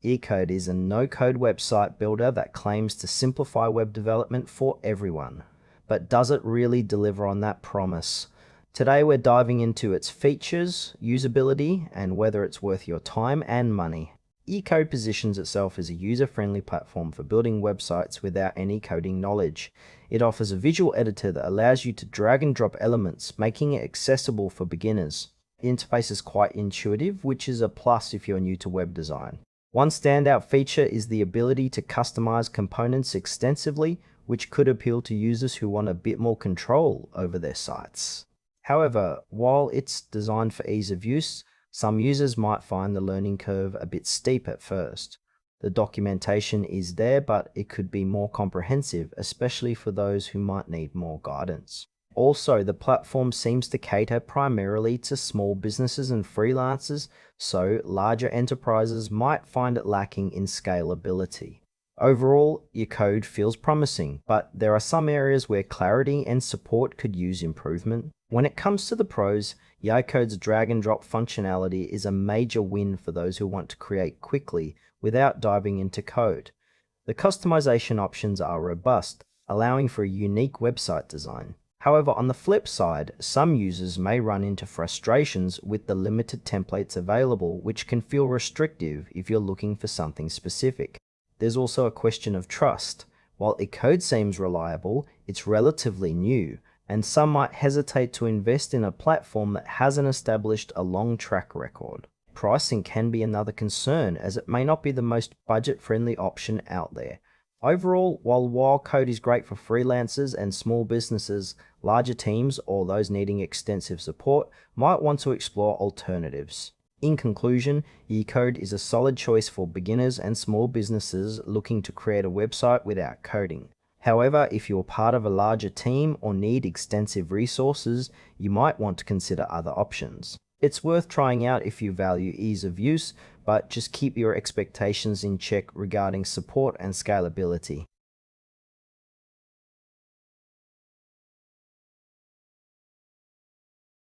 Ycode is a no-code website builder that claims to simplify web development for everyone. But does it really deliver on that promise? Today we're diving into its features, usability, and whether it's worth your time and money. Ycode positions itself as a user-friendly platform for building websites without any coding knowledge. It offers a visual editor that allows you to drag and drop elements, making it accessible for beginners. The interface is quite intuitive, which is a plus if you're new to web design. One standout feature is the ability to customize components extensively, which could appeal to users who want a bit more control over their sites. However, while it's designed for ease of use, some users might find the learning curve a bit steep at first. The documentation is there, but it could be more comprehensive, especially for those who might need more guidance. Also, the platform seems to cater primarily to small businesses and freelancers, so larger enterprises might find it lacking in scalability. Overall, your code feels promising, but there are some areas where clarity and support could use improvement. When it comes to the pros, Ycode's drag and drop functionality is a major win for those who want to create quickly without diving into code. The customization options are robust, allowing for a unique website design. However, on the flip side, some users may run into frustrations with the limited templates available, which can feel restrictive if you're looking for something specific. There's also a question of trust. While Ycode seems reliable, it's relatively new, and some might hesitate to invest in a platform that hasn't established a long track record. Pricing can be another concern, as it may not be the most budget-friendly option out there. Overall, while code is great for freelancers and small businesses, larger teams or those needing extensive support might want to explore alternatives. In conclusion, Ycode is a solid choice for beginners and small businesses looking to create a website without coding. However, if you're part of a larger team or need extensive resources, you might want to consider other options. It's worth trying out if you value ease of use, but just keep your expectations in check regarding support and scalability.